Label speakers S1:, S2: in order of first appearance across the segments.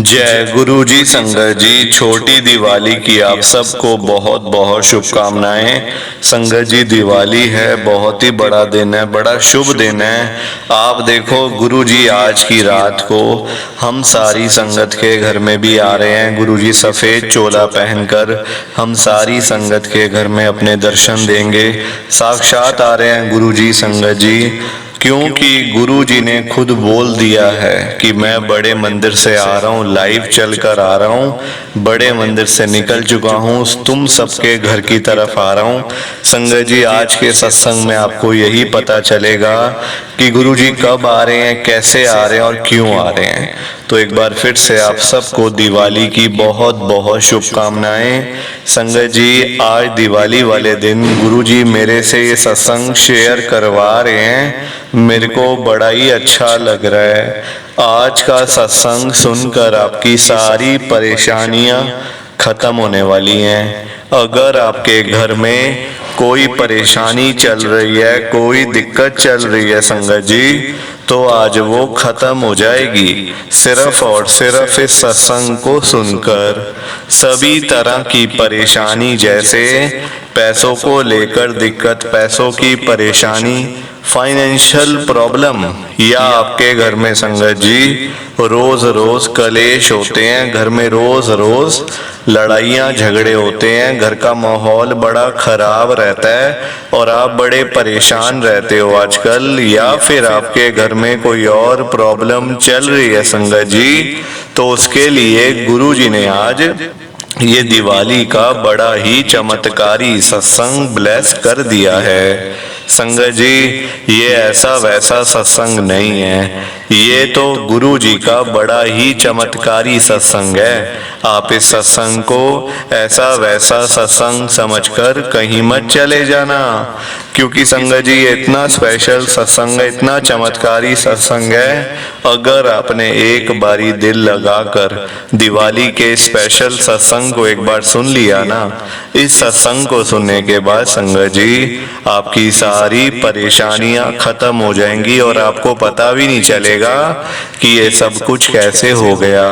S1: जय गुरु जी। संगत जी, छोटी दिवाली की आप सबको बहुत बहुत शुभकामनाएं। संगत जी, दिवाली है, बहुत ही बड़ा दिन है, बड़ा शुभ दिन है। आप देखो गुरु जी, आज की रात को हम सारी संगत के घर में भी आ रहे हैं। गुरु जी सफेद चोला पहनकर हम सारी संगत के घर में अपने दर्शन देंगे। साक्षात आ रहे हैं गुरु जी। संगत जी, क्योंकि गुरु जी ने खुद बोल दिया है कि मैं बड़े मंदिर से आ रहा हूँ, लाइव चलकर आ रहा हूँ, बड़े मंदिर से निकल चुका हूँ, तुम सबके घर की तरफ आ रहा हूँ। संगत जी, आज के सत्संग में आपको यही पता चलेगा कि गुरु जी कब आ रहे हैं, कैसे आ रहे हैं और क्यों आ रहे हैं। तो एक बार फिर से आप सबको दिवाली की बहुत बहुत शुभकामनाएं। संगत जी, आज दिवाली वाले दिन गुरु जी मेरे से ये सत्संग शेयर करवा रहे हैं। मेरे को बड़ा ही अच्छा लग रहा है। आज का सत्संग सुनकर आपकी सारी परेशानियां खत्म होने वाली हैं। अगर आपके घर में कोई परेशानी चल रही है, कोई दिक्कत चल रही है संगत जी, तो आज वो खत्म हो जाएगी सिर्फ और सिर्फ इस सत्संग को सुनकर। सभी तरह की परेशानी, जैसे पैसों को लेकर दिक्कत, पैसों की परेशानी, फाइनेंशियल प्रॉब्लम, या आपके घर में संगत जी रोज रोज कलेश होते हैं, घर में रोज रोज लड़ाइयाँ झगड़े होते हैं, घर का माहौल बड़ा खराब रहता है और आप बड़े परेशान रहते हो आजकल, या फिर आपके घर में कोई और प्रॉब्लम चल रही है संगत जी, तो उसके लिए गुरु जी ने आज ये दिवाली का बड़ा ही चमत्कारी सत्संग ब्लेस कर दिया है। संगत जी, ये ऐसा वैसा सत्संग नहीं है, ये तो गुरु जी का बड़ा ही चमत्कारी सत्संग है। आप इस सत्संग को ऐसा वैसा सत्संग समझकर कहीं मत चले जाना, क्योंकि संगत जी ये इतना स्पेशल सत्संग है, इतना चमत्कारी सत्संग है। अगर आपने एक बारी दिल लगाकर दिवाली के स्पेशल सत्संग को एक बार सुन लिया ना, इस सत्संग को सुनने के बाद संगत जी आपकी सारी परेशानियां खत्म हो जाएंगी और आपको पता भी नहीं चलेगा कि ये सब कुछ कैसे हो गया।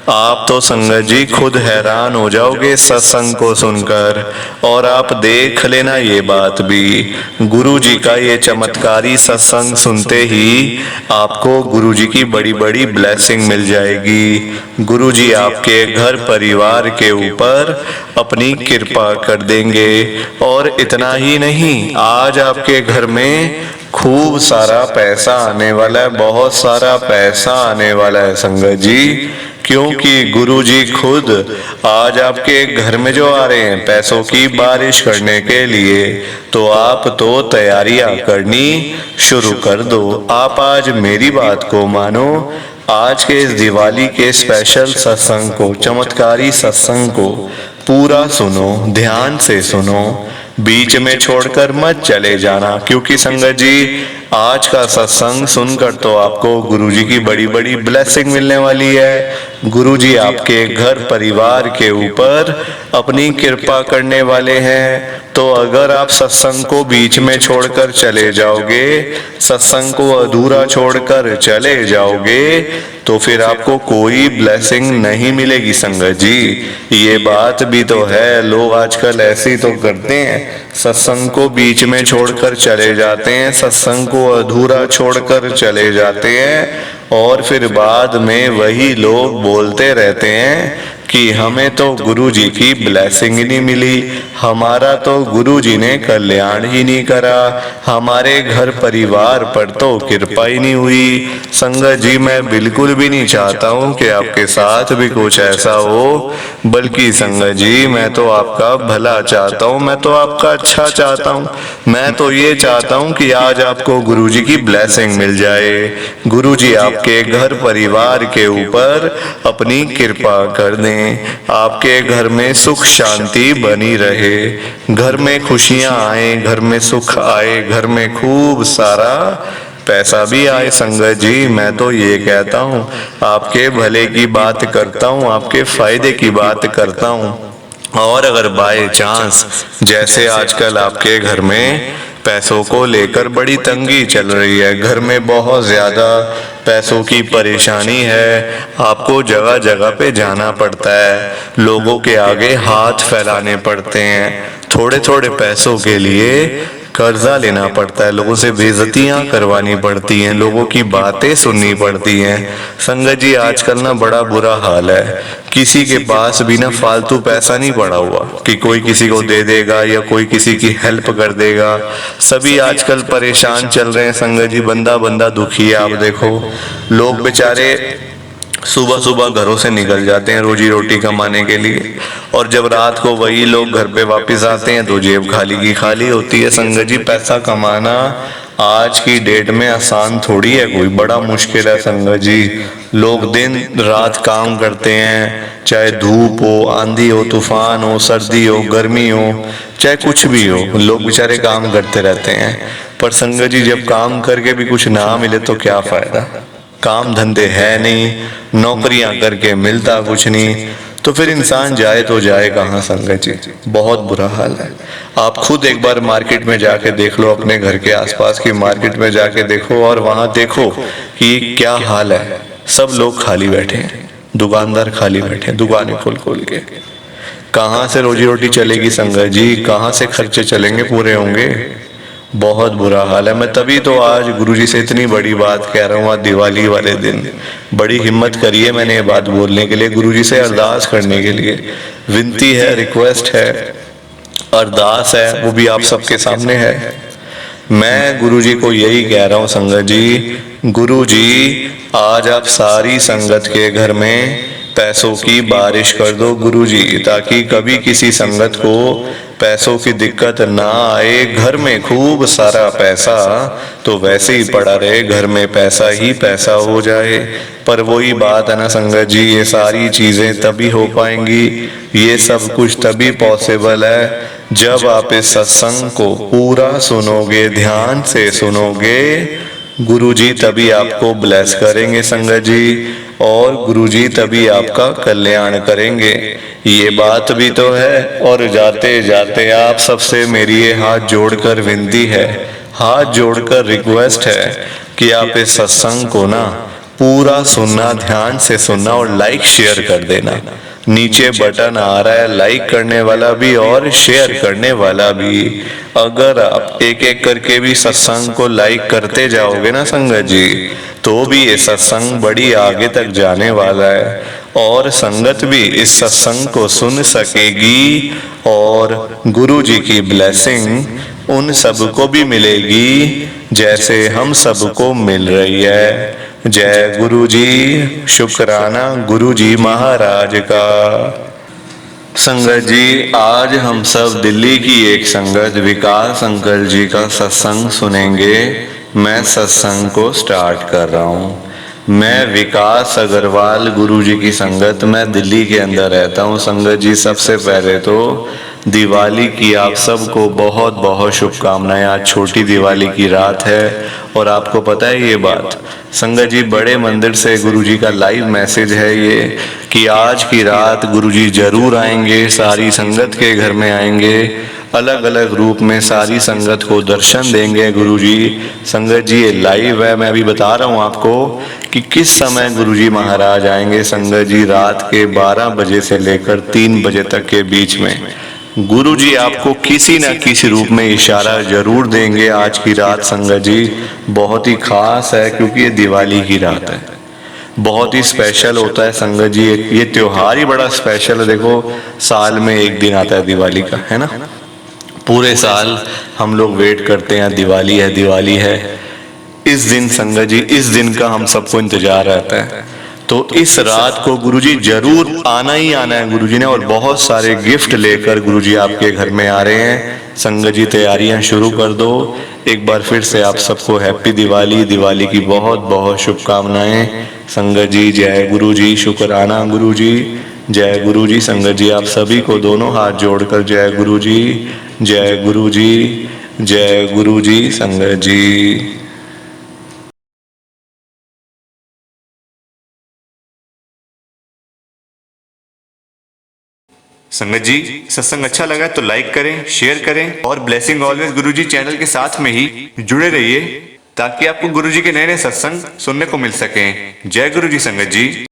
S1: आप तो संगत जी खुद हैरान हो जाओगे सत्संग को सुनकर। और आप देख लेना ये बात भी, गुरु जी का ये चमत्कारी सत्संग सुनते ही आपको गुरु जी की बड़ी बड़ी ब्लेसिंग मिल जाएगी। गुरु जी आपके घर परिवार के ऊपर अपनी कृपा कर देंगे। और इतना ही नहीं, आज आपके घर में खूब सारा पैसा आने वाला है, बहुत सारा पैसा आने वाला है संगत जी, क्योंकि गुरु जी खुद आज आपके घर में जो आ रहे हैं पैसों की बारिश करने के लिए। तो आप तो तैयारियां करनी शुरू कर दो। आप आज मेरी बात को मानो, आज के इस दिवाली के स्पेशल सत्संग को, चमत्कारी सत्संग को पूरा सुनो, ध्यान से सुनो, बीच में छोड़कर मत चले जाना, क्योंकि संगत जी आज का सत्संग सुनकर तो आपको गुरुजी की बड़ी बड़ी ब्लेसिंग मिलने वाली है। गुरुजी आपके घर परिवार के ऊपर अपनी कृपा करने वाले हैं। तो अगर आप सत्संग को बीच में छोड़कर चले जाओगे, सत्संग को अधूरा छोड़कर चले जाओगे, तो फिर आपको कोई ब्लेसिंग नहीं मिलेगी संगत जी। ये बात भी तो है, लोग आजकल ऐसे ही तो करते हैं, सत्संग को बीच में छोड़कर चले जाते हैं, सत्संग को अधूरा छोड़कर चले जाते हैं और फिर बाद में वही लोग बोलते रहते हैं कि हमें तो गुरु जी की ब्लेसिंग ही नहीं मिली, हमारा तो गुरु जी ने कल्याण ही नहीं करा, हमारे घर परिवार पर तो कृपा ही नहीं हुई। संगत जी, मैं बिल्कुल भी नहीं चाहता हूँ कि आपके साथ भी कुछ ऐसा हो, बल्कि संगत जी मैं तो आपका भला चाहता हूँ, मैं तो आपका अच्छा चाहता हूँ। मैं तो ये चाहता हूँ कि आज आपको गुरु जी की ब्लेसिंग मिल जाए, गुरु जी आपके घर परिवार के ऊपर अपनी कृपा कर दें, आपके घर में सुख शांति बनी रहे, घर में खुशियां आए, घर में सुख आए, घर में खूब सारा पैसा भी आए। संगत जी मैं तो ये कहता हूँ, आपके भले की बात करता हूँ, आपके फायदे की बात करता हूँ। और अगर बाय चांस जैसे आजकल आपके घर में पैसों को लेकर बड़ी तंगी चल रही है, घर में बहुत ज़्यादा पैसों की परेशानी है, आपको जगह जगह पे जाना पड़ता है, लोगों के आगे हाथ फैलाने पड़ते हैं, थोड़े थोड़े पैसों के लिए कर्जा लेना पड़ता है, लोगों से बेइज्जतियां करवानी पड़ती हैं, लोगों की बातें सुननी पड़ती हैं। संगत जी आजकल ना बड़ा बुरा हाल है, किसी के पास भी ना फालतू पैसा नहीं पड़ा हुआ कि कोई किसी को दे देगा या कोई किसी की हेल्प कर देगा। सभी आजकल परेशान चल रहे हैं संगत जी, बंदा बंदा दुखी है। आप देखो लोग बेचारे सुबह सुबह घरों से निकल जाते हैं रोजी रोटी कमाने के लिए, और जब रात को वही लोग घर पे वापस आते हैं तो जेब खाली की खाली होती है। संगत जी पैसा कमाना आज की डेट में आसान थोड़ी है, कोई बड़ा मुश्किल है संगत जी। लोग दिन रात काम करते हैं, चाहे धूप हो, आंधी हो, तूफान हो, सर्दी हो, गर्मी हो, चाहे कुछ भी हो, लोग बेचारे काम करते रहते हैं। पर संगत जी जब काम करके भी कुछ ना मिले तो क्या फायदा, काम धंधे है नहीं, नौकरियां करके मिलता कुछ नहीं, तो फिर इंसान जाए तो जाए कहाँ संगत जी। बहुत बुरा हाल है। आप खुद एक बार मार्केट में जाके देख लो, अपने घर के आसपास की मार्केट में जाके देखो और वहां देखो कि क्या हाल है। सब लोग खाली बैठे हैं, दुकानदार खाली बैठे हैं, दुकानें खोल खोल के। कहाँ से रोजी रोटी चलेगी संगत जी, कहाँ से खर्चे चलेंगे, पूरे होंगे। बहुत बुरा हाल है। मैं तभी तो आज गुरुजी से इतनी बड़ी बात कह रहा हूँ, आज दिवाली वाले दिन बड़ी हिम्मत करी है मैंने ये बात बोलने के लिए, गुरुजी से अरदास करने के लिए। विनती है, रिक्वेस्ट है, अरदास है, वो भी आप सबके सामने है। मैं गुरुजी को यही कह रहा हूँ संगत जी, गुरुजी आज आप सारी संगत के घर में पैसों की बारिश कर दो गुरुजी, ताकि कभी किसी संगत को पैसों की दिक्कत ना आए। घर में खूब सारा पैसा तो वैसे ही पड़ा रहे, घर में पैसा ही पैसा हो जाए। पर वही बात है ना संगत जी, ये सारी चीजें तभी हो पाएंगी, ये सब कुछ तभी पॉसिबल है जब आप इस सत्संग को पूरा सुनोगे, ध्यान से सुनोगे। गुरुजी तभी आपको ब्लेस करेंगे संगत जी, और गुरुजी तभी आपका कल्याण करेंगे। ये बात भी तो है। और जाते जाते आप सबसे मेरी ये हाथ जोड़कर विनती है, हाथ जोड़कर रिक्वेस्ट है कि आप इस सत्संग को ना पूरा सुनना, ध्यान से सुनना और लाइक शेयर कर देना। नीचे बटन आ रहा है लाइक करने वाला भी और शेयर करने वाला भी। अगर आप एक एक करके भी सत्संग को लाइक करते जाओगे ना संगत जी, तो भी ये सत्संग बड़ी आगे तक जाने वाला है, और संगत भी इस सत्संग को सुन सकेगी, और गुरु जी की ब्लेसिंग उन सबको भी मिलेगी जैसे हम सबको मिल रही है। जय गुरु जी, शुक्राना गुरु जी महाराज का। संगत जी आज हम सब दिल्ली की एक संगत विकास अंकल जी का सत्संग सुनेंगे। मैं सत्संग को स्टार्ट कर रहा हूँ। मैं विकास अग्रवाल गुरु जी की संगत, मैं दिल्ली के अंदर रहता हूँ। संगत जी सबसे पहले तो दिवाली की आप सबको बहुत बहुत शुभकामनाएं। आज छोटी दिवाली की रात है, और आपको पता है ये बात, संगत जी बड़े मंदिर से गुरुजी का लाइव मैसेज है ये, कि आज की रात गुरुजी जरूर आएंगे, सारी संगत के घर में आएंगे, अलग अलग रूप में सारी संगत को दर्शन देंगे गुरुजी। संगत जी ये लाइव है, मैं अभी बता रहा हूँ आपको कि किस समय गुरुजी महाराज आएंगे। संगत जी रात के 12 बजे से लेकर 3 बजे तक के बीच में गुरुजी आपको किसी न किसी रूप में इशारा जरूर देंगे। आज की रात संगत जी बहुत ही खास है, क्योंकि ये दिवाली की रात है, बहुत ही स्पेशल होता है संगत जी। ये त्योहार ही बड़ा स्पेशल है। देखो साल में एक दिन आता है दिवाली का, है ना, पूरे साल हम लोग वेट करते हैं दिवाली है दिवाली है। इस दिन संगत जी, इस दिन का हम सबको इंतजार रहता है। तो इस रात को गुरुजी जरूर आना ही आना है गुरुजी ने, और बहुत सारे गिफ्ट लेकर गुरुजी आपके घर में आ रहे हैं। संगत जी तैयारियां शुरू कर दो। एक बार फिर से आप सबको हैप्पी दिवाली, दिवाली की बहुत बहुत शुभकामनाएं। संगत जी जय गुरुजी, शुक्राना गुरुजी, जय गुरुजी। संगत जी आप सभी को दोनों हाथ जोड़कर जय गुरुजी, जय गुरुजी, जय गुरुजी। संगत जी
S2: संगत जी सत्संग अच्छा लगा तो लाइक करें, शेयर करें और ब्लेसिंग ऑलवेज गुरुजी चैनल के साथ में ही जुड़े रहिए ताकि आपको गुरुजी के नए नए सत्संग सुनने को मिल सकें। जय गुरुजी संगत जी।